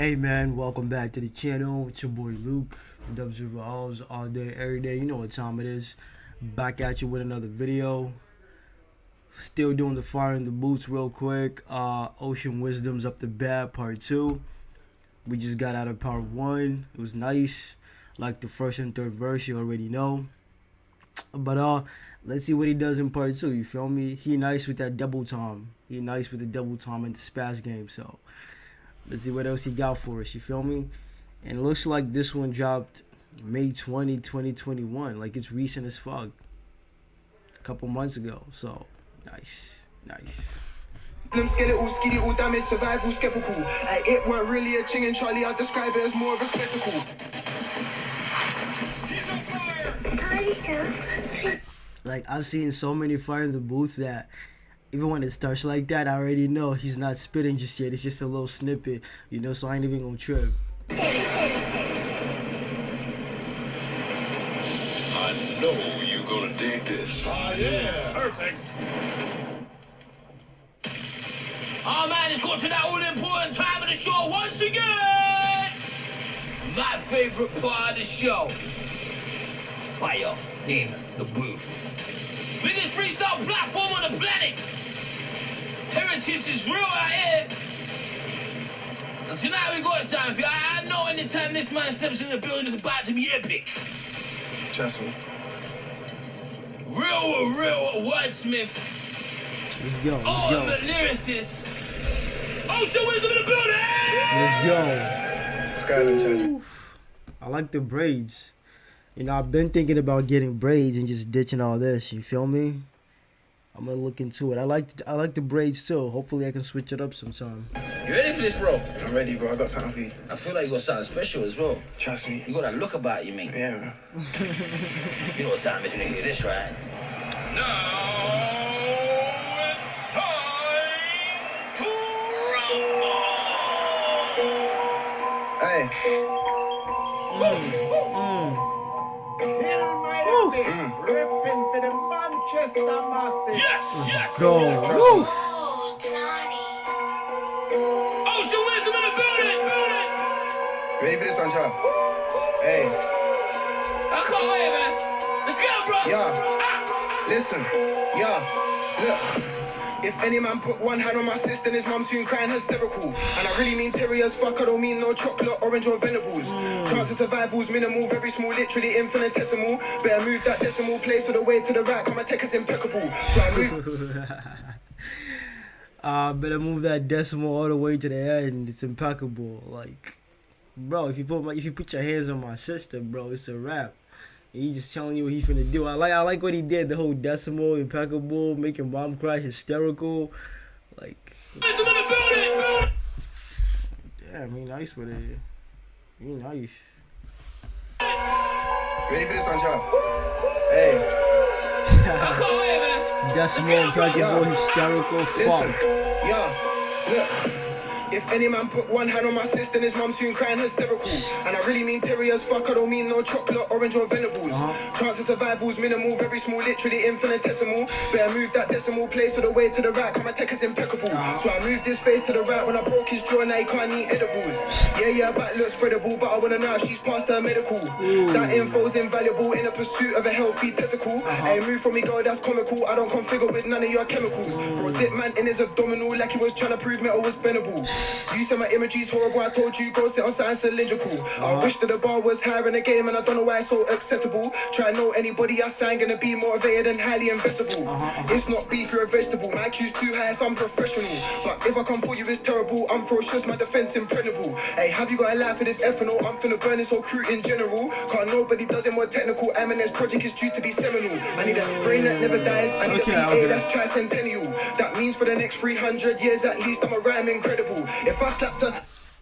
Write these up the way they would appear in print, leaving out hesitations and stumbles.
Hey man, welcome back to the channel. It's your boy Luke, Dubs Revolves all day, every day. You know what time it is. Back at you with another video. Still doing the fire in the boots real quick. Ocean Wisdom's up the bat, part 2. We just got out of part 1. It was nice. Like the first and third verse, you already know. But let's see what he does in part 2, you feel me? He nice with that double time. He nice with the double time in the Spaz game, so let's see what else he got for us, you feel me? And it looks like this one dropped May 20, 2021. Like it's recent as fuck. A couple months ago. So, nice. Skeletal, skeletal damage, survival, skeptical. It weren't really a ching and Charlie, I'd describe it as more of a spectacle. Like I've seen so many fire in the booths that even when it starts like that, I already know he's not spitting just yet. It's just a little snippet, you know, so I ain't even gonna trip. I know you're gonna dig this. Oh, yeah. Perfect. Oh, man, it's got to that all-important time of the show once again. My favorite part of the show. Fire in the booth. Biggest freestyle platform on the planet. Heritage is real out here. And tonight we got something for you. I know anytime this man steps in the building it's about to be epic. Trust me. Real wordsmith. Let's go. The lyricist. Ocean Wisdom in the building. Let's go. Skyline Charlie. I like the braids. You know, I've been thinking about getting braids and just ditching all this. You feel me? I'm gonna look into it. I like the braids too. Hopefully, I can switch it up sometime. You ready for this, bro? I'm ready, bro. I got something for you. I feel like you got something special as well. Trust me. You got that look about you, mate. Yeah, man. You know what time it is when you hear this, right? Now it's time to rumble. Hey. Ripping for the Manchester Massive. Yes. Go. Woo. Ocean Wisdom in the building. Ready for this one, Charlie? Hey. I can't wait, man. Let's go, bro. Yeah. Listen. Yeah. Look. If any man put one hand on my sister, his mum soon crying hysterical. And I really mean terry as fuck, I don't mean no chocolate, orange or venables. Chance of survival's minimal, very small, literally infinitesimal. Better move that decimal place all the way to the right, come and take us impeccable. So I move. Better move that decimal all the way to the end. It's impeccable. Like, bro, if you put your hands on my sister, bro, it's a wrap. He just telling you what he finna do. I like what he did. The whole decimal, impeccable, making mom cry, hysterical. Like, Wisdom in the building. damn, he nice with it. He nice. Ready for this one, Charlie? Hey. I can't wait, man. Decimal, impeccable, hysterical. Listen. Fuck. Yeah. Look. If any man put one hand on my sister, his mum soon crying hysterical. And I really mean terry as fuck, I don't mean no chocolate, orange or venables. Chance of survival's minimal, very small, literally infinitesimal. Better move that decimal place all the way to the right, come and take us impeccable. So I moved this face to the right when I broke his jaw, now he can't eat edibles. Yeah, back looks spreadable, but I wanna know if she's past her medical. That info's invaluable in the pursuit of a healthy testicle. Hey, move from me, girl, that's comical. I don't configure with none of your chemicals. Bro, dip man in his abdominal like he was trying to prove metal was bendable. You said my imagery's horrible, I told you go sit on something cylindrical. I wish that the bar was higher in the game and I don't know why it's so acceptable. Try to know anybody I sign, gonna be motivated and highly invisible. It's not beef, you're a vegetable. My IQ's too high, so I'm professional. But if I come for you, it's terrible. I'm ferocious, my defense impregnable. Hey, have you got a life for this ethanol? I'm finna burn this whole crew in general. Cause nobody does it more technical. This project is due to be seminal. I need a brain that never dies. I need a PA that's tricentennial. That means for the next 300 years at least, I'm a rhyme incredible. If I slapped her.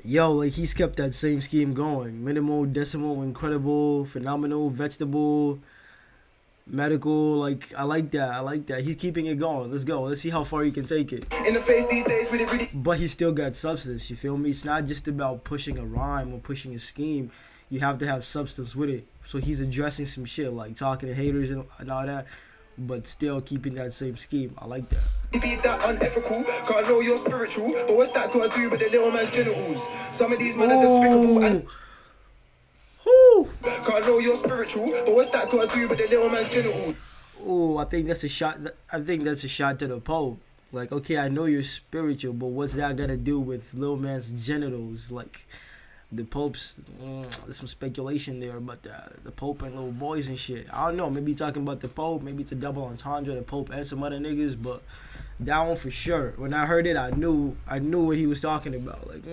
Yo, like he's kept that same scheme going. Minimal, decimal, incredible, phenomenal, vegetable, medical. Like I like that. He's keeping it going. Let's go. Let's see how far he can take it. In the face these days with it really. But he still got substance. You feel me? It's not just about pushing a rhyme or pushing a scheme. You have to have substance with it. So he's addressing some shit like talking to haters and all that. but still keeping that same scheme. I like that. Be that unethical, cause I know you're spiritual, but what's that got to do with the little man's genitals? Some of these men are despicable and cause I know you're spiritual, but what's that got to do with the little man's genitals? Oh, I think that's a shot. I think that's a shot to the Pope. Like, okay, I know you're spiritual, but what's that got to do with little man's genitals? Like, the Pope's, there's some speculation there about the Pope and little boys and shit. I don't know. Maybe talking about the Pope. Maybe it's a double entendre, the Pope and some other niggas. But that one for sure. When I heard it, I knew what he was talking about. Like,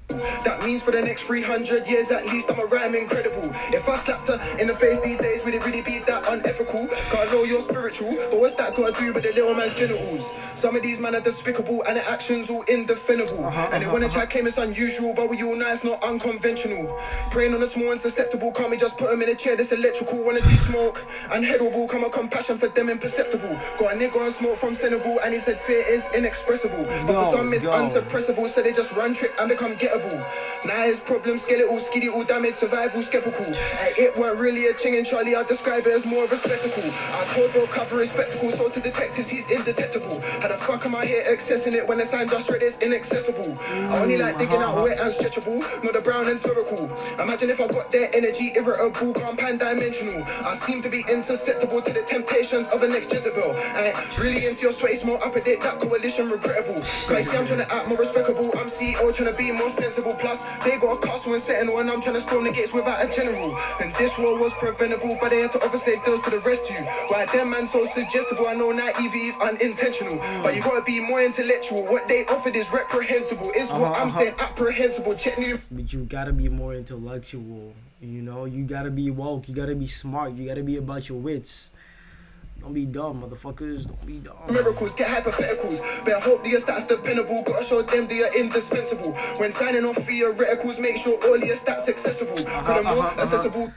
That means for the next 300 years at least I'm a rhyme incredible. If I slapped her in the face these days, would it really be that unethical? Cause I know you're spiritual, but what's that got to do with the little man's genitals? Some of these men are despicable and their actions all indefinible. And they wanna try claim it's unusual, but we all know it's not unconventional. Praying on the small and susceptible, can't we just put them in a chair that's electrical? Wanna see smoke and head will come a compassion for them imperceptible. Got a nigga on smoke from Senegal and he said fear is inexpressible, but for some it's unsuppressible, so they just run trip and become gettable. Now his problem skeletal, skiddy all damage, survival skeptical. It weren't really a ching and Charlie, I'd describe it as more of a spectacle. I told bro cover his spectacle, so to detectives he's indetectable. How the fuck am I here accessing it when the sign just read it's inaccessible? I only like digging out wet and stretchable, not the brown and spherical. Imagine if I got their energy irritable, calm pan-dimensional. I seem to be insusceptible to the temptations of a next Jezebel. I ain't really into your sweaty small up a date, that coalition regrettable. Cause you see I'm trying to act more respectable, I'm CEO trying to be more sensible. Plus they got a castle and setting and I'm trying to storm the gates without a general. And this war was preventable, but they had to offer slave deals to the rest of you. Why them man so suggestible? I know now EV is unintentional, but you gotta be more intellectual. What they offered is reprehensible, is what I'm saying, apprehensible. Check new. But you gotta be more intellectual. You know, you gotta be woke. You gotta be smart. You gotta be about your wits. Don't be dumb, motherfuckers. Don't be dumb. Miracles, get hypotheticals. But I hope the stats dependable. Gotta show them they are indispensable. When signing off theoreticals, make sure all your stats accessible. Cause the more accessible.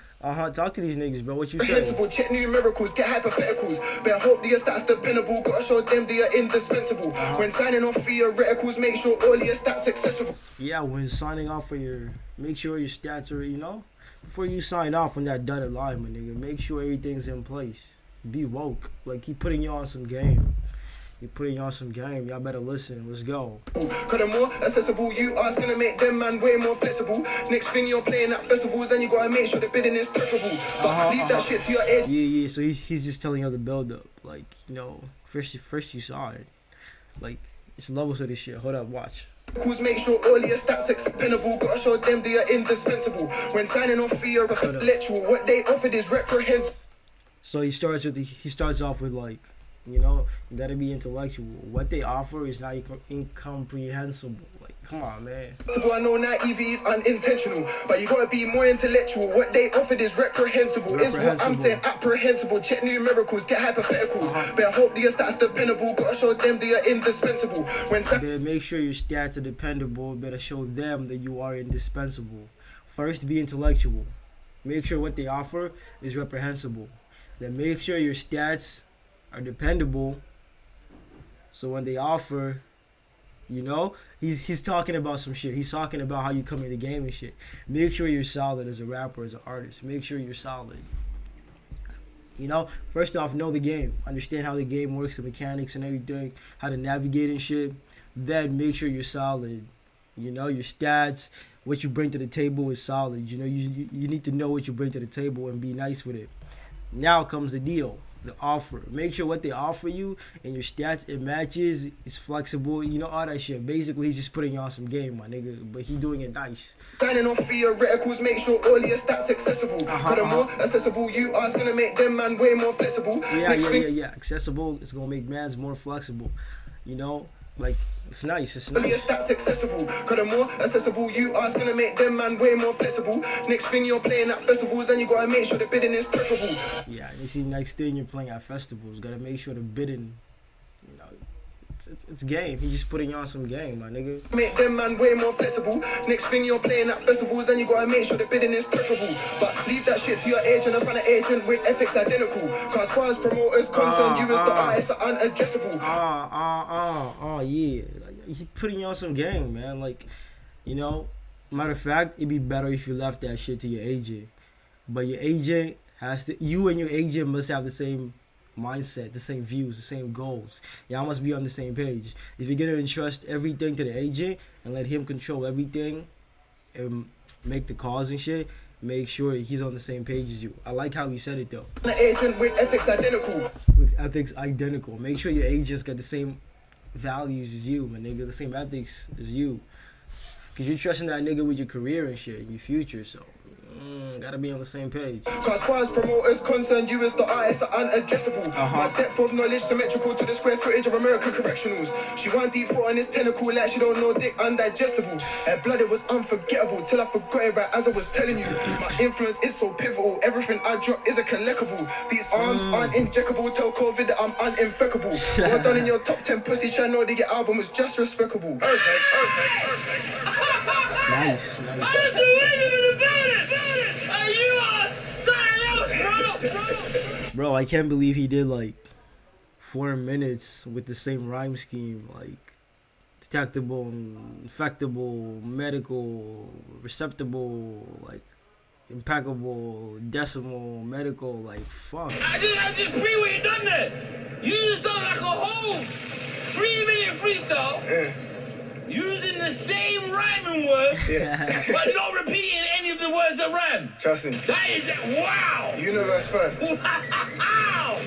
Talk to these niggas, bro. What you say? Check new miracles, get hypotheticals. But I hope the stats dependable. Gotta show them they are indispensable. When signing off theoreticals, make sure all your stats accessible. Yeah, when signing off for make sure your stats are, before you sign off on that dotted line, my nigga, make sure everything's in place. Be woke. Like, keep putting you on some game. Y'all better listen. Let's go. Cause the more accessible you are, it's gonna make them man way more flexible. Next thing you're playing at festivals and you gotta make sure the bidding is preferable. But leave that shit to your head. Yeah. So he's just telling you the build up. Like, first you saw it. Like, it's levels of this shit. Hold up, watch. Make sure all your stats expendable. Gotta show them they are indispensable. When signing off for your intellectual, what they offered is reprehensible. So he starts off with like, you gotta be intellectual. What they offer is not incomprehensible. Like, come on, man. I know now EV is unintentional, but you gotta be more intellectual. What they offered is reprehensible. Is what I'm saying, apprehensible. Check new miracles, get hypotheticals. But I hope the stats dependable. Gotta show them they are indispensable. Better make sure your stats are dependable. Better show them that you are indispensable. First, be intellectual. Make sure what they offer is reprehensible. Then make sure your stats are dependable. So when they offer, he's talking about some shit. He's talking about how you come in the game and shit. Make sure you're solid as a rapper, as an artist. Make sure you're solid. First off, know the game. Understand how the game works, the mechanics and everything, how to navigate and shit. Then make sure you're solid. Your stats, what you bring to the table is solid. You need to know what you bring to the table and be nice with it. Now comes the deal, the offer. Make sure what they offer you and your stats, it matches, it's flexible, all that shit. Basically, he's just putting you on some game, my nigga, but he doing it nice. Signing off theoreticals, make sure all your stats accessible. Cause the more accessible you are, it's gonna make them man way more flexible. Yeah. Accessible, it's gonna make mans more flexible. Like, it's nice. All your stats accessible. Cause the more accessible you are, it's gonna make them man way more flexible. Next thing you're playing at festivals and you gotta make sure the bidding is preferable. Yeah, you see, next thing you're playing at festivals, gotta make sure the bidding, it's game. He's just putting you on some game, my nigga. Make them man way more flexible. Next thing you're playing at festivals and you gotta make sure the bidding is preferable. But leave that shit to your agent and find an agent with ethics identical. Cause as far as promoters concerned, you as the artist are unaddressable. Yeah. He's putting you on some game, man. Like, matter of fact, it'd be better if you left that shit to your agent. But your agent you and your agent must have the same mindset, the same views, the same goals. Y'all must be on the same page. If you're gonna entrust everything to the agent and let him control everything and make the calls and shit, make sure he's on the same page as you. I like how he said it though. An agent with ethics identical. With ethics identical. Make sure your agents got the same values as you, my nigga, the same ethics as you. Cause you're trusting that nigga with your career and shit, your future, so gotta be on the same page. Cause far as promoters concerned, you as the artist are unaddressable. My depth of knowledge symmetrical to the square footage of American correctionals. She want deep foot on this tentacle like she don't know dick undigestible. Her blood, it was unforgettable till I forgot it right as I was telling you. My influence is so pivotal, everything I drop is a collectible. These arms aren't injectable, tell COVID that I'm uninfectable. Well done in your top 10 pussy, try know that your album is just respectable. Perfect. Nice. Bro, I can't believe he did like 4 minutes with the same rhyme scheme, like detectable, infectable, medical, receptible, like impeccable, decimal, medical, like fuck. I just pre what you done there. You just done like a whole 3-minute freestyle. Using the same rhyming word, but not repeating any of the words that rhyme. Trust me. That is wow. Universe first. Wow.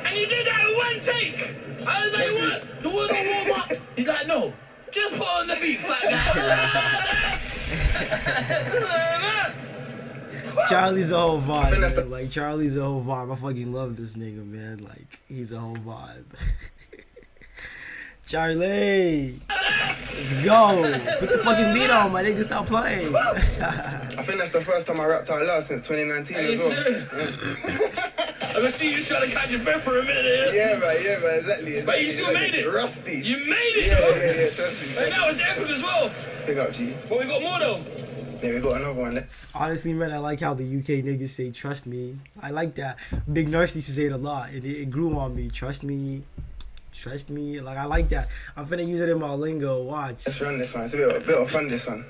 And you did that in one take. I was like, what? The word don't warm up. He's like, no, just put on the beat, fat guy. Charlie's a whole vibe. Man. Like Charlie's a whole vibe. I fucking love this nigga, man. Like he's a whole vibe. Charlie, let's go. Put the fucking beat on, my nigga. Stop playing. I think that's the first time I rapped out loud since 2019 as well. I can see you trying to catch your breath for a minute. Yeah, man, exactly. But you still made it. Rusty. You made it, Yeah, trust me. And that was epic as well. Big up, G. But we got more though. Yeah, we got another one. Honestly, man, I like how the UK niggas say trust me. I like that. Big Nurse used to say it a lot. It grew on me. Trust me. Trust me, like I like that. I'm finna use it in my lingo. Watch. Let's run this one. It's a bit of fun. This one.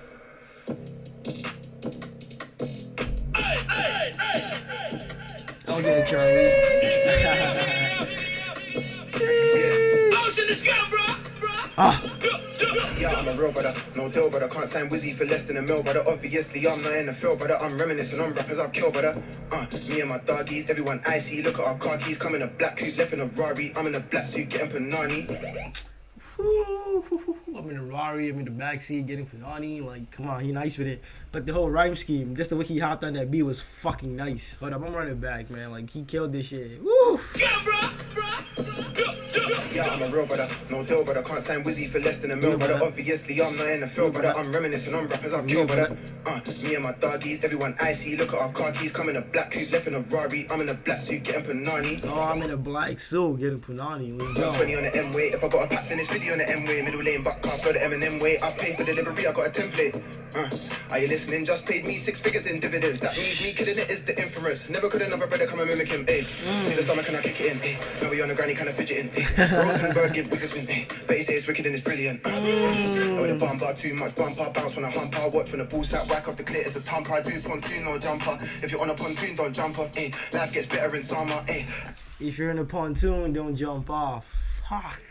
Okay, Charlie. Ocean, let's go, bro. Yeah, I'm a real brother, no deal, brother. Can't sign Wizzy for less than a mil, brother. Obviously, I'm not in the field, brother. I'm reminiscing on rappers I've killed, brother. Me and my doggies, everyone I see. Look at our car keys, come in a black coupe, left in a Rari. I'm in a black suit, getting panani. I'm in a Rari, I'm in the backseat getting Panani. Like, come on, he nice with it. But the whole rhyme scheme, just the way he hopped on that beat was fucking nice. Hold up, I'm running back, man. Like, he killed this shit. Woo! Yeah, I'm a real brother, no deal, brother. Can't sign Wizzy for less than a mil, brother. Obviously, I'm not in the field, brother. I'm reminiscing on rappers I've killed, brother. Me and my doggies, everyone I see. Look at our car keys, come in a black coupe, left in a Rari. I'm in a black suit, getting panani. Oh, I'm in a black suit getting Panani. Let's go. 20 on the M-way. If I got a pack, then it's 50 on the M-way. Middle lane, back car, for the M&M way. I paid for delivery, I got a template. Are you listening? Just paid me 6 figures in dividends. That means me killing it is the infamous. Never could another brother come and mimic him, ayy. See the stomach and I kick it in, ayy. Now we on the granny kind of fidgeting, ayy. Rosenberg give businessman, ayy. But he say it's wicked and it's brilliant. With a bumper, too much bumper. Bounce when I hump, I watch when the ball sat whack off the clit. It's a thumper, I do pontoon, no jumper. If you're on a pontoon, don't jump off, ayy. Life gets better in summer, ayy. If you're in a pontoon, don't jump off. Fuck.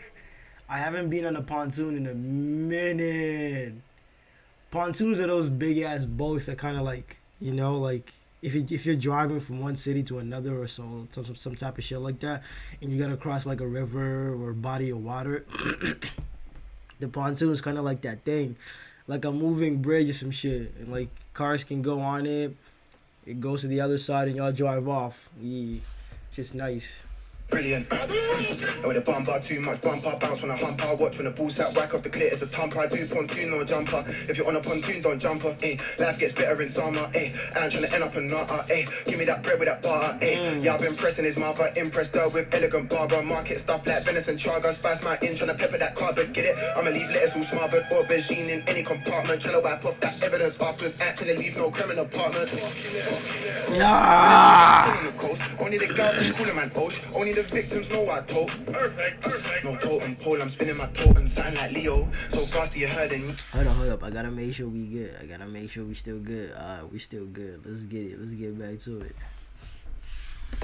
I haven't been on a pontoon in a minute. Pontoons are those big ass boats that kind of like, you know, like if you're driving from one city to another or some type of shit like that, and you gotta cross like a river or body of water. The pontoon is kind of like that thing, like a moving bridge or some shit, and like cars can go on it. It goes to the other side and y'all drive off. Yeah, it's just nice. Brilliant. With a bumper, too much bumper. Bounce when I hump, I watch when the ball sat whack off the clit. It's a thumper, I do pontoon, no jumper. If you're on a pontoon, don't jump off, ayy. Life gets better in summer, ayy. And I'm trying to end up a nutter, ayy. Give me that bread with that butter, ayy. Yeah, I've been pressing his mother, impressed her with elegant barber. Market stuff like venison chaga. Spice my in, trying to pepper that carpet, get it? I'ma leave lettuce all smothered. Aubergine in any compartment. Trying to wipe off that evidence afterwards. Actually leave no crime in the apartment. Only the girl can call him an osh. Only the victims know I told. Perfect. No totem pole, I'm spinning my totem, something like Leo. So fast you heard and Hold up. I gotta make sure we good. I gotta make sure we still good. We still good. Let's get it. Let's get back to it.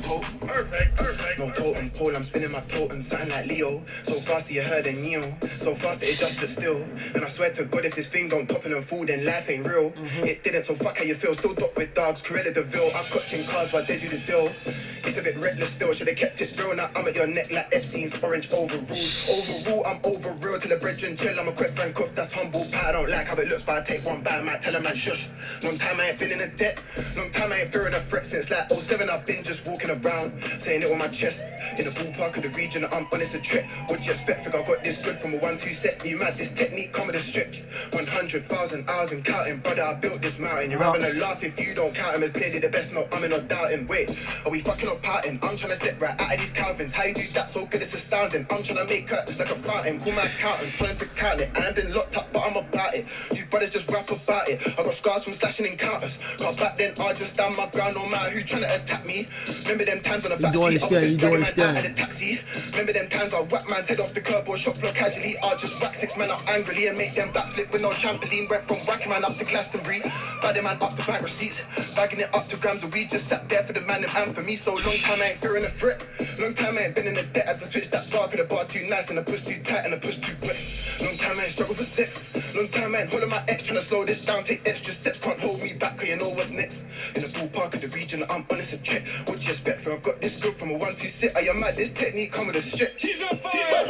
tote. Perfect. No totem pole, I'm spinning my totem, something like Leo. So fast that you heard a Neo. So fast that it just stood still. And I swear to God, if this thing don't pop in and fall, then life ain't real. It didn't, so fuck how you feel. Still dot with dogs, Corella Deville. I'm clutching cars while they do the deal. It's a bit reckless still, should've kept it real. Now I'm at your neck like Epstein's orange overrules. Overrule, I'm over real till the brethren chill. I'm a quick friend cuff, that's humble pie. I don't like how it looks, but I take one bite, might tell a man shush. Long time I ain't been in a debt. Long time I ain't fearing a threat since like '07. I've been just walking around, saying it with my chest. In the ballpark of the region, I'm honest a trip. What you expect? Think I got this good from a 1-2 set. You mad? This technique come with a stretch. 100,000 hours and counting, brother. I built this mountain. You're having a laugh if you don't count him as clearly the best. No, I'm in no doubting. Wait, are we fucking up pouting? I'm trying to step right out of these Calvins. How you do that so good? It's astounding. I'm trying to make cut like a fountain. Call my accountant, tell him to count it. I ain't been locked up, but I'm about it. You brothers just rap about it. I got scars from slashing encounters. Got back then, I just stand my ground. No matter who trying to attack me. Remember them times on the backseat, I was just dragging my dad out of the taxi. Remember them times I whack man's head off the curb or shot floor casually. I just whack 6 men up angrily and make them backflip with no trampoline. Went from whacking man up to Glastonbury, badding man up to bank receipts, bagging it up to grams of weed. Just sat there for the man and for me. So long time I ain't fearing a threat. Long time I ain't been in the debt. Had to switch that bar, cause the bar too nice and the push too tight and the push too wet. Long time I ain't struggled for sex. Long time I ain't holding my ex, trying to slow this down, take extra steps. Can't hold me back, cause you know what's next. In the ballpark of the region, I'm honest a trick. What you expect? I've got this good from a 1-2 sit. Are you mad? This technique come with a stretch. He's on fire!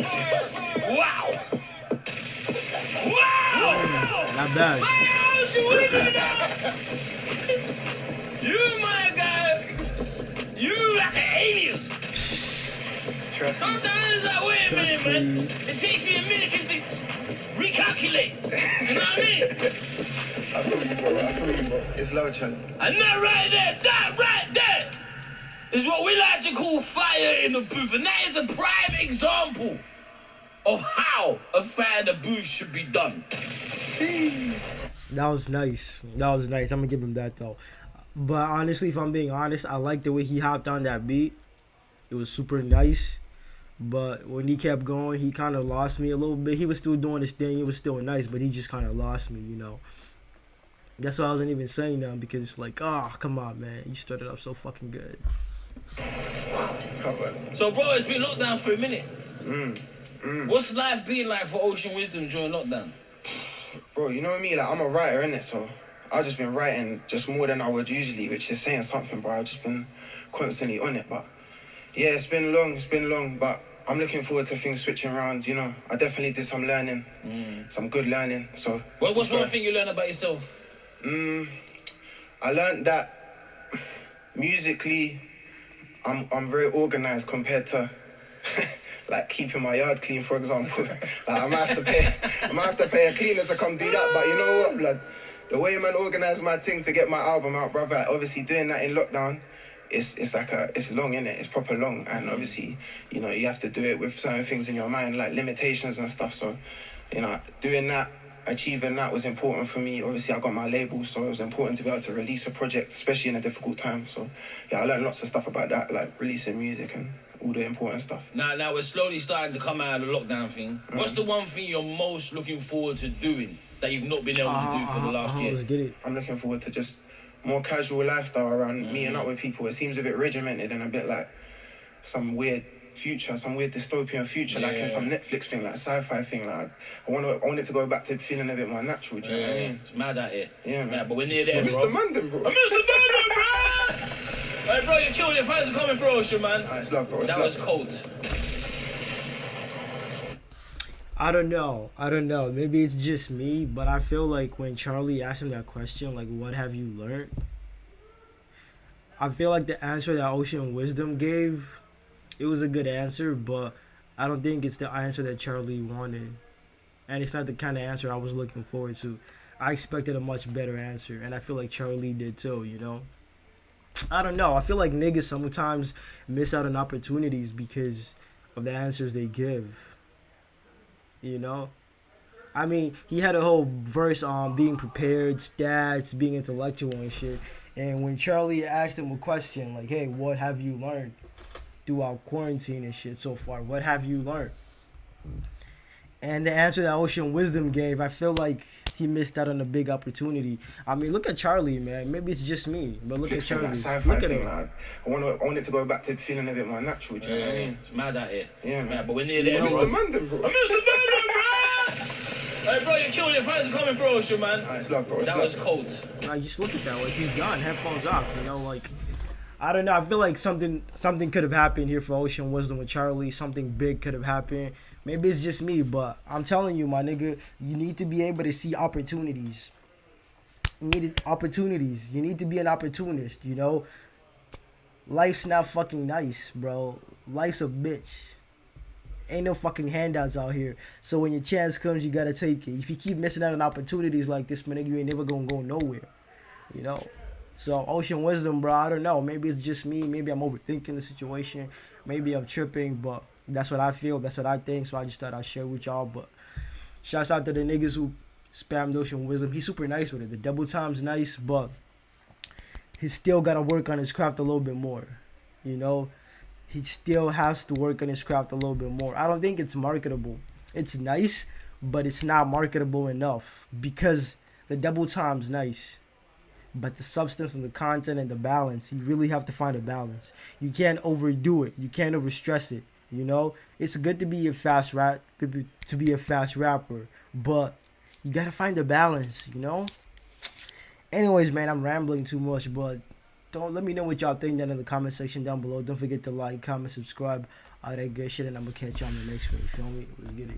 Wow! Wow! Not bad. You, my guy, you like an alien. Trust me. Sometimes I wait a minute, man. It takes me a minute just to recalculate. You know what I mean? I feel you, bro. It's low, Chad. And that right there is what we like to call fire in the booth. And that is a prime example of how a fire in the booth should be done. That was nice. I'm gonna give him that though. But honestly, if I'm being honest, I like the way he hopped on that beat. It was super nice. But when he kept going, he kind of lost me a little bit. He was still doing his thing. It was still nice, but he just kind of lost me, you know. That's why I wasn't even saying that, because it's like, come on, man. You started off so fucking good. So, bro, it's been locked down for a minute. What's life been like for Ocean Wisdom during lockdown? Bro, you know what I mean? Like, I'm a writer, innit? So I've just been writing just more than I would usually, which is saying something, bro. I've just been constantly on it. But yeah, it's been long, but I'm looking forward to things switching around, you know. I definitely did some learning, some good learning. So What's one thing you learned about yourself? I learned that musically, I'm very organized compared to like keeping my yard clean, for example. Like I might have to pay a cleaner to come do that. But you know what, blood? The way man organized my thing to get my album out, brother. Like, obviously doing that in lockdown, it's long, innit? It's proper long, and obviously, you know, you have to do it with certain things in your mind, like limitations and stuff. So, you know, doing that, achieving that was important for me. Obviously, I got my label, so it was important to be able to release a project, especially in a difficult time. So, yeah, I learned lots of stuff about that, like releasing music and all the important stuff. Now we're slowly starting to come out of the lockdown thing. What's the one thing you're most looking forward to doing that you've not been able to do for the last year? Let's get it. I'm looking forward to just more casual lifestyle around meeting up with people. It seems a bit regimented and a bit like some weird future, some weird dystopian future, like in some Netflix thing, like sci-fi thing. Like I want it to go back to feeling a bit more natural. Do you know what I mean? It's mad out here. Yeah, man. But we're near there, bro. Mr. Mandem, bro. Mr. Mandem, bro! Hey, bro, you're killing it. Fans are coming through, Ocean, man. It's love, bro. That was cold. I don't know. Maybe it's just me, but I feel like when Charlie asked him that question, like, what have you learned? I feel like the answer that Ocean Wisdom gave, it was a good answer, but I don't think it's the answer that Charlie wanted. And it's not the kind of answer I was looking forward to. I expected a much better answer, and I feel like Charlie did too, you know? I don't know. I feel like niggas sometimes miss out on opportunities because of the answers they give. You know? I mean, he had a whole verse on being prepared, stats, being intellectual and shit. And when Charlie asked him a question like, hey, what have you learned throughout quarantine and shit so far? What have you learned? And the answer that Ocean Wisdom gave, I feel like he missed out on a big opportunity. I mean, look at Charlie, man. Maybe it's just me, but look at Fixed on Charlie. that sci-fi Look at thing, him. like, I want it to go back to feeling a bit more natural, do you know what I mean? It's mad out here. Yeah, man. But we're near there, bro. Mr. Mandem, bro. Mr. Mandem, bro! Hey, bro, you're killing it. Fans are coming for Ocean, man. It's love, bro. It's That love. was cold. Like, just look at that. Like, he's gone. Headphones off. You know, like, I don't know. I feel like something could have happened here for Ocean Wisdom with Charlie. Something big could have happened. Maybe it's just me, but I'm telling you, my nigga, you need to be able to see opportunities. You need opportunities. You need to be an opportunist, you know? Life's not fucking nice, bro. Life's a bitch. Ain't no fucking handouts out here. So when your chance comes, you gotta take it. If you keep missing out on opportunities like this, my nigga, you ain't never gonna go nowhere. You know? So Ocean Wisdom, bro, I don't know. Maybe it's just me. Maybe I'm overthinking the situation. Maybe I'm tripping, but that's what I feel. That's what I think. So I just thought I'd share with y'all. But shouts out to the niggas who spammed Ocean Wisdom. He's super nice with it. The double time's nice, but he still got to work on his craft a little bit more. You know? He still has to work on his craft a little bit more. I don't think it's marketable. It's nice, but it's not marketable enough because the double time's nice. But the substance and the content and the balance, you really have to find a balance. You can't overdo it. You can't overstress it. You know, it's good to be a fast rapper, but you gotta find the balance. You know. Anyways, man, I'm rambling too much, but let me know what y'all think down in the comment section down below. Don't forget to like, comment, subscribe, all that good shit, and I'm gonna catch y'all in the next one. You feel me? Let's get it.